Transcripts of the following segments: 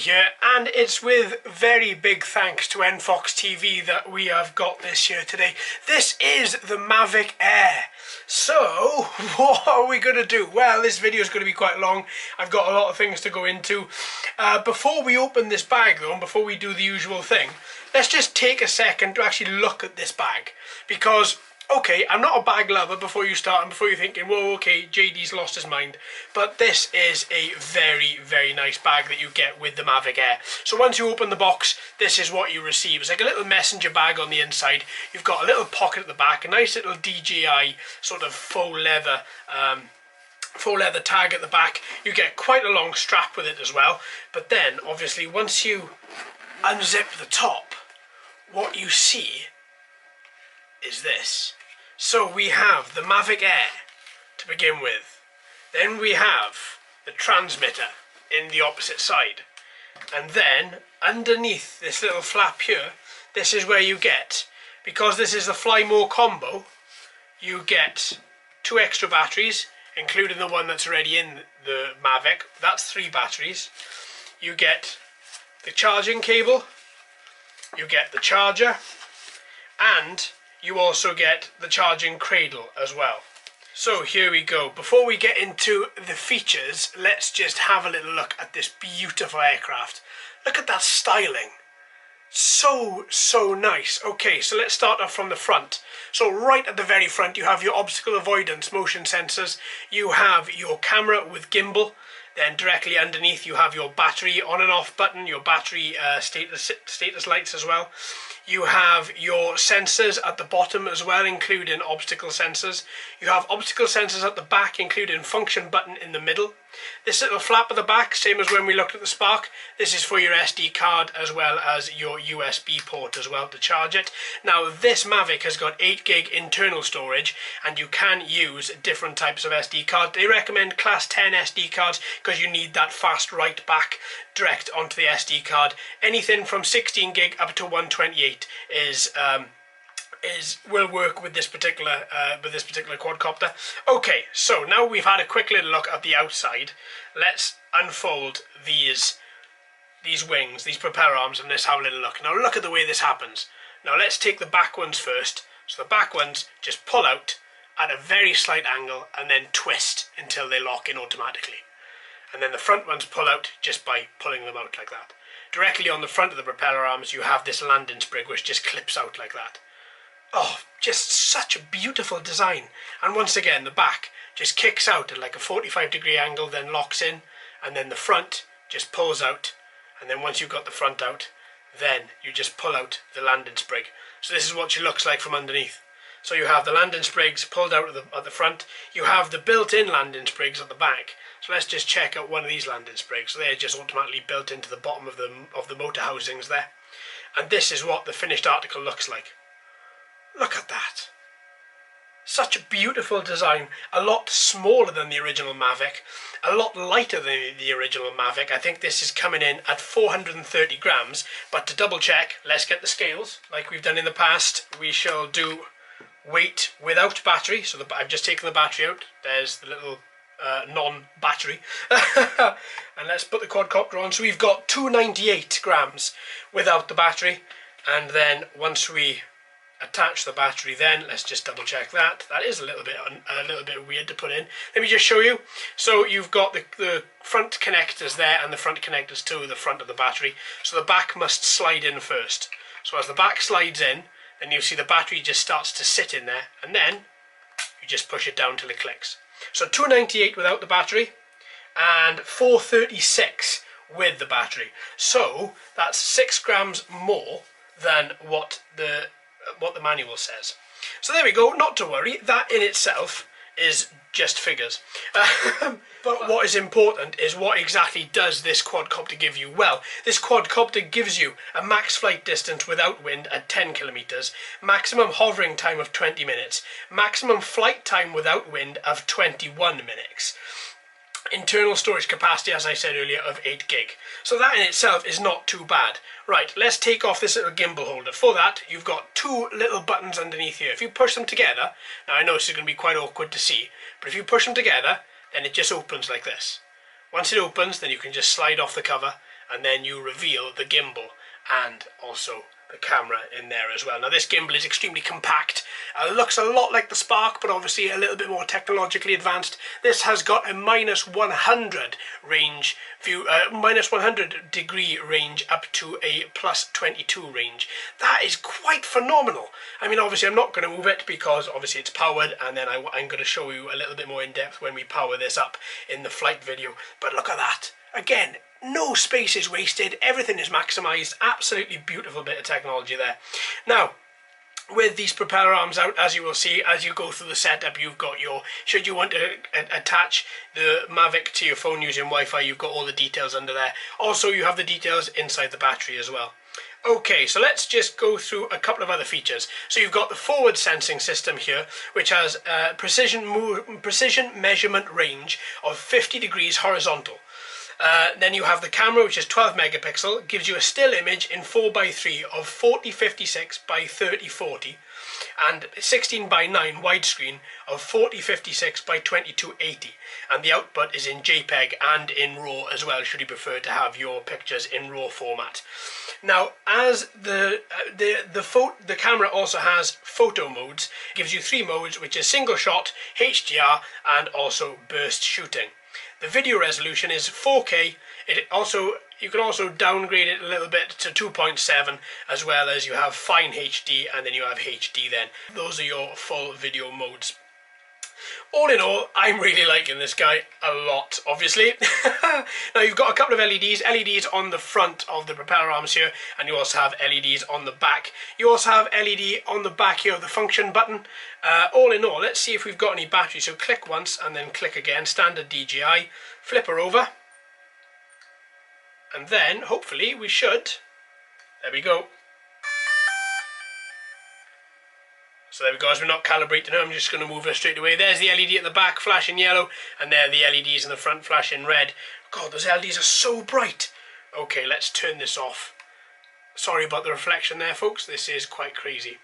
here, and it's with very big thanks to NFoxTV that we have got this here today. This is the Mavic Air. So, what are we going to do? Well, this video is going to be quite long. I've got a lot of things to go into. Before we open this bag though, and before we do the usual thing, let's just take a second to actually look at this bag. Because, okay, I'm not a bag lover before you start and before you're thinking, whoa, okay, JD's lost his mind. But this is a very, very nice bag that you get with the Mavic Air. So once you open the box, this is what you receive. It's like a little messenger bag on the inside. You've got a little pocket at the back, a nice little DJI sort of faux leather tag at the back. You get quite a long strap with it as well. But then, obviously, once you unzip the top, what you see is this. So we have the Mavic Air to begin with. Then we have the transmitter in the opposite side. And then underneath this little flap here, this is where you get, because this is the Fly More combo, you get 2 extra batteries, including the one that's already in the Mavic. That's 3 batteries. You get the charging cable, you get the charger, and you also get the charging cradle as well. So here we go. Before we get into the features, let's just have a little look at this beautiful aircraft. Look at that styling. So nice. Okay, so let's start off from the front. So right at the very front you have your obstacle avoidance motion sensors. You have your camera with gimbal. Then directly underneath you have your battery on and off button, your battery status lights as well. You have your sensors at the bottom as well, including obstacle sensors. You have obstacle sensors at the back, including function button in the middle. This little flap at the back, same as when we looked at the Spark. This is for your SD card as well as your USB port as well to charge it. Now this Mavic has got 8 gig internal storage, and you can use different types of SD cards. They recommend class 10 SD cards because you need that fast write back direct onto the SD card. Anything from 16 gig up to 128 will work with this particular quadcopter. Okay, so now we've had a quick little look at the outside. Let's unfold these wings, these propeller arms, and let's have a little look. Now look at the way this happens. Now let's take the back ones first. So the back ones just pull out at a very slight angle and then twist until they lock in automatically. And then the front ones pull out just by pulling them out like that. Directly on the front of the propeller arms you have this landing sprig which just clips out like that. Oh, just such a beautiful design. And once again, the back just kicks out at like a 45-degree angle, then locks in, and then the front just pulls out. And then once you've got the front out, then you just pull out the landing sprig. So this is what she looks like from underneath. So you have the landing sprigs pulled out at the front. You have the built-in landing sprigs at the back. So let's just check out one of these landing sprigs. So they're just automatically built into the bottom of the motor housings there. And this is what the finished article looks like. Look at that. Such a beautiful design. A lot smaller than the original Mavic. A lot lighter than the original Mavic. I think this is coming in at 430 grams. But to double check, let's get the scales. Like we've done in the past, we shall do weight without battery. So I've just taken the battery out. There's the little non-battery. And let's put the quadcopter on. So we've got 298 grams without the battery. And then once we attach the battery, then let's just double check that. That is a little bit weird to put in. Let me just show you. So you've got the front connectors there and the front connectors to the front of the battery. So the back must slide in first. So as the back slides in, then you see the battery just starts to sit in there, and then you just push it down till it clicks. So 298 without the battery and 436 with the battery. So that's 6 grams more than what the manual says. So there we go, not to worry, that in itself is just figures. But what is important is what exactly does this quadcopter give you? Well, this quadcopter gives you a max flight distance without wind at 10 kilometers, maximum hovering time of 20 minutes, maximum flight time without wind of 21 minutes. Internal storage capacity, as I said earlier, of 8 gig. So that in itself is not too bad. Right, let's take off this little gimbal holder. For that, you've got 2 little buttons underneath here. If you push them together, now I know this is going to be quite awkward to see, but if you push them together, then it just opens like this. Once it opens, then you can just slide off the cover, and then you reveal the gimbal and also the camera in there as well. Now this gimbal is extremely compact. Looks a lot like the Spark, but obviously a little bit more technologically advanced. This has got a -100 range view, -100 degree range up to a +22 range. That is quite phenomenal. I mean, obviously I'm not going to move it because obviously it's powered, and then I'm going to show you a little bit more in depth when we power this up in the flight video. But look at that. Again, no space is wasted, everything is maximised. Absolutely beautiful bit of technology there. Now, with these propeller arms out, as you will see, as you go through the setup, you've got your, should you want to attach the Mavic to your phone using Wi-Fi, you've got all the details under there. Also, you have the details inside the battery as well. Okay, so let's just go through a couple of other features. So you've got the forward sensing system here, which has precision measurement range of 50 degrees horizontal. Then you have the camera, which is 12 megapixel, gives you a still image in 4:3 of 4056 by 3040, and 16:9 widescreen of 4056 by 2280, and the output is in JPEG and in RAW as well, should you prefer to have your pictures in RAW format. Now, as the camera also has photo modes, it gives you 3 modes, which is single shot, HDR, and also burst shooting. The video resolution is 4K. You can also downgrade it a little bit to 2.7, as well as you have fine HD, and then you have HD then. Those are your full video modes. All in all, I'm really liking this guy a lot, obviously. Now you've got a couple of LEDs on the front of the propeller arms here, and you also have LEDs on the back. You also have LED on the back here of the function button. All in all, let's see if we've got any battery. So click once and then click again, standard DJI, flip her over, and then hopefully we should, there we go. So there we go, as we're not calibrating her, I'm just going to move her straight away. There's the LED at the back flashing yellow, and there are the LEDs in the front flashing red. God, those LEDs are so bright. Okay, let's turn this off. Sorry about the reflection there, folks. This is quite crazy.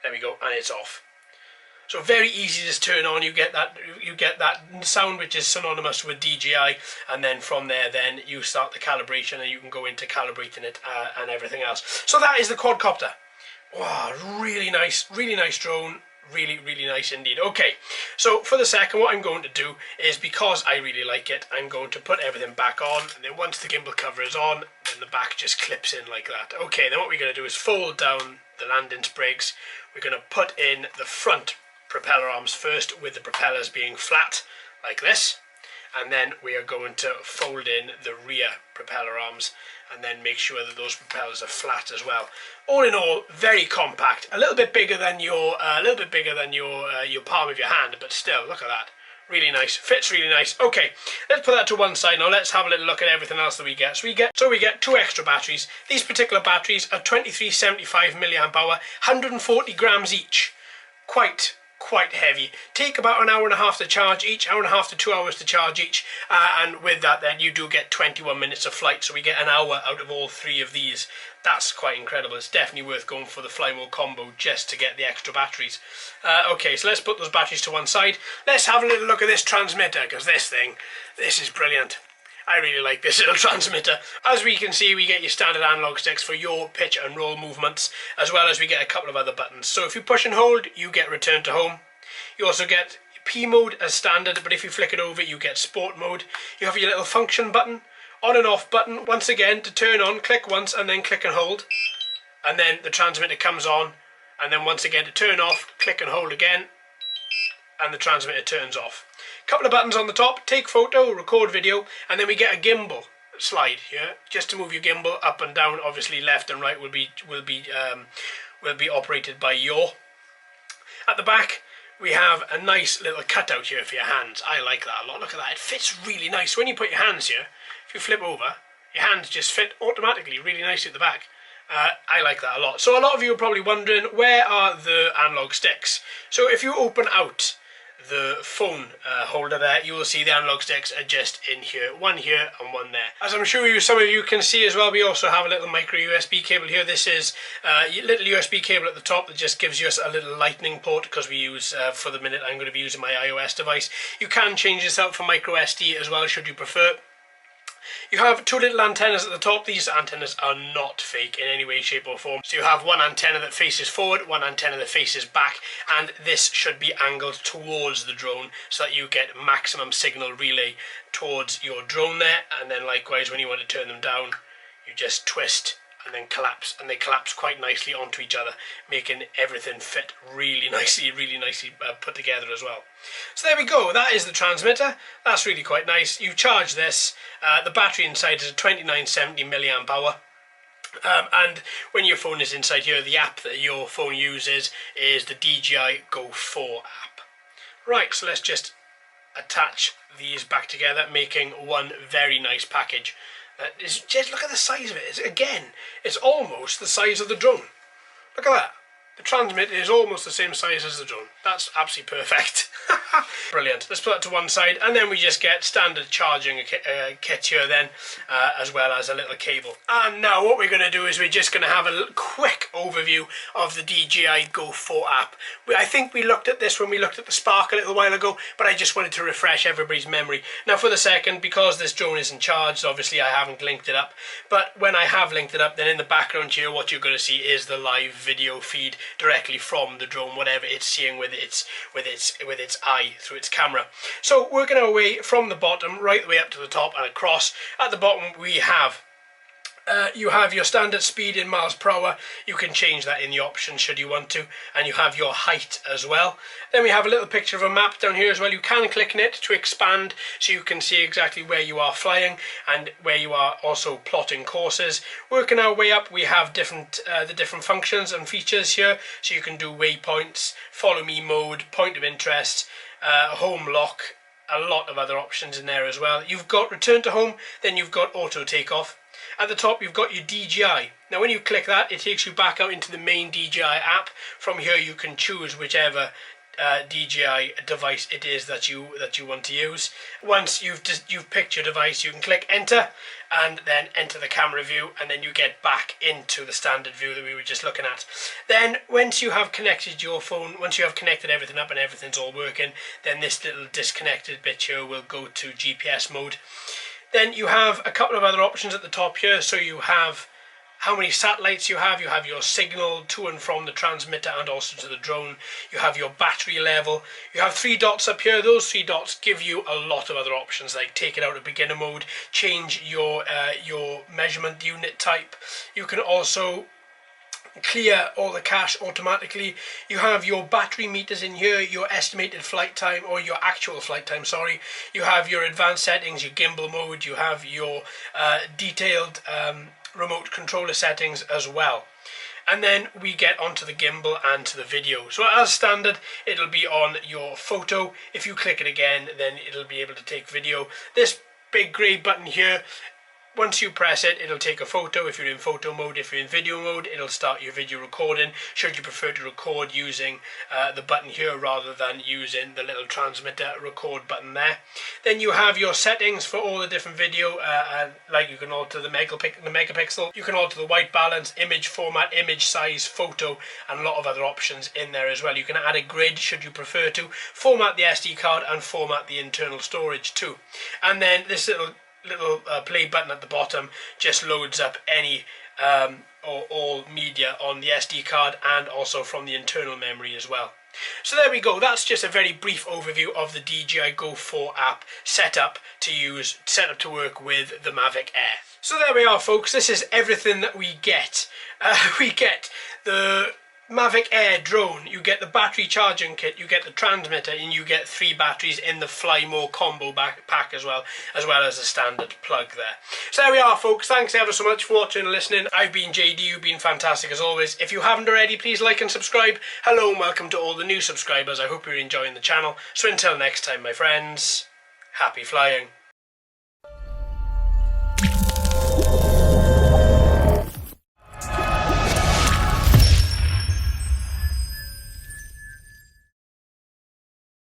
There we go, and it's off. So very easy to turn on. You get that sound which is synonymous with DJI, and then from there then you start the calibration, and you can go into calibrating it and everything else. So that is the quadcopter. Wow, really nice drone, really nice indeed. Okay, so for the second, what I'm going to do is, because I really like it, I'm going to put everything back on, and then once the gimbal cover is on, then the back just clips in like that. Okay, then what we're going to do is fold down the landing sprigs. We're going to put in the front propeller arms first, with the propellers being flat like this, and then we are going to fold in the rear propeller arms, and then make sure that those propellers are flat as well. All in all, very compact. A little bit bigger than your palm of your hand, but still, look at that. Really nice. Fits really nice. Okay, let's put that to one side now. Let's have a little look at everything else that we get. So we get 2 extra batteries. These particular batteries are 2375 milliamp hour, 140 grams each. Quite heavy. Take about an hour and a half to charge each, hour and a half to 2 hours to charge each, and with that then you do get 21 minutes of flight, so we get an hour out of all 3 of these. That's quite incredible. It's definitely worth going for the fly mode combo just to get the extra batteries. Okay, so let's put those batteries to one side. Let's have a little look at this transmitter, because this is brilliant. I really like this little transmitter. As we can see, we get your standard analog sticks for your pitch and roll movements, as well as we get a couple of other buttons. So if you push and hold, you get return to home. You also get P mode as standard, but if you flick it over, you get sport mode. You have your little function button, on and off button. Once again, to turn on, click once and then click and hold, and then the transmitter comes on, and then once again to turn off, click and hold again, and the transmitter turns off. Couple of buttons on the top, take photo, record video, and then we get a gimbal slide here, just to move your gimbal up and down. Obviously left and right will be operated by yaw. At the back we have a nice little cutout here for your hands. I like that a lot. Look at that, it fits really nice. When you put your hands here, if you flip over, your hands just fit automatically really nicely at the back. I like that a lot. So a lot of you are probably wondering, where are the analog sticks? So if you open out the phone holder there, you will see the analog sticks are just in here, one here and one there. As I'm sure some of you can see as well, we also have a little micro USB cable here. This is a little USB cable at the top that just gives us a little lightning port, because we use, for the minute, I'm going to be using my iOS device. You can change this out for micro SD as well, should you prefer. You have two little antennas at the top. These antennas are not fake in any way, shape or form. So you have one antenna that faces forward, one antenna that faces back, and this should be angled towards the drone so that you get maximum signal relay towards your drone there. And then likewise, when you want to turn them down, you just twist and then collapse, and they collapse quite nicely onto each other, making everything fit really nicely put together as well. So there we go, that is the transmitter. That's really quite nice. You charge this, the battery inside is a 2970 milliamp hour. And when your phone is inside here, the app that your phone uses is the DJI Go 4 app. Right, so let's just attach these back together, making one very nice package. Just look at the size of it. It's almost the size of the drone. Look at that. The transmitter is almost the same size as the drone. That's absolutely perfect. Brilliant. Let's put that to one side, and then we just get standard charging kit here then, as well as a little cable. And now what we're going to do is we're just going to have a quick overview of the DJI Go 4 app. I think we looked at this when we looked at the Spark a little while ago, but I just wanted to refresh everybody's memory. Now for the second, because this drone isn't charged, obviously I haven't linked it up, but when I have linked it up, then in the background here what you're going to see is the live video feed directly from the drone, whatever it's seeing with its eye through its camera. So working our way from the bottom right the way up to the top and across. At the bottom we have you have your standard speed in miles per hour. You can change that in the options should you want to, and you have your height as well. Then we have a little picture of a map down here as well. You can click on it to expand so you can see exactly where you are flying and where you are also plotting courses. Working our way up, we have the different functions and features here, so you can do waypoints, follow me mode, point of interest, home lock, a lot of other options in there as well. You've got return to home, then you've got auto takeoff. At the top you've got your DJI. Now when you click that, it takes you back out into the main DJI app. From here you can choose whichever DJI device it is that you want to use. Once you've picked your device, you can click enter and then enter the camera view, and then you get back into the standard view that we were just looking at. Then once you have connected your phone, once you have connected everything up and everything's all working, then this little disconnected bit here will go to GPS mode. Then you have a couple of other options at the top here. So you have how many satellites you have your signal to and from the transmitter and also to the drone. You have your battery level. You have 3 dots up here. Those 3 dots give you a lot of other options, like take it out of beginner mode, change your measurement unit type. You can also clear all the cache automatically. You have your battery meters in here, your estimated flight time, or your actual flight time, sorry. You have your advanced settings, your gimbal mode, you have your detailed remote controller settings as well. And then we get onto the gimbal and to the video. So as standard, it'll be on your photo. If you click it again, then it'll be able to take video. This big grey button here, once you press it, it'll take a photo if you're in photo mode. If you're in video mode, it'll start your video recording, should you prefer to record using the button here rather than using the little transmitter record button there. Then you have your settings for all the different video, and like you can alter the megapixel, you can alter the white balance, image format, image size, photo, and a lot of other options in there as well. You can add a grid should you prefer to, format the SD card and format the internal storage too. And then this little play button at the bottom just loads up any or all media on the SD card and also from the internal memory as well. So there we go, that's just a very brief overview of the DJI Go 4 app set up to work with the Mavic Air. So there we are folks, this is everything that we get. We get the Mavic Air drone, you get the battery charging kit, you get the transmitter, and you get 3 batteries in the Fly More combo pack as well as a standard plug there. So there we are folks, thanks ever so much for watching and listening. I've been JD, you've been fantastic as always. If you haven't already, please like and subscribe. Hello and welcome to all the new subscribers, I hope you're enjoying the channel. So until next time my friends, happy flying.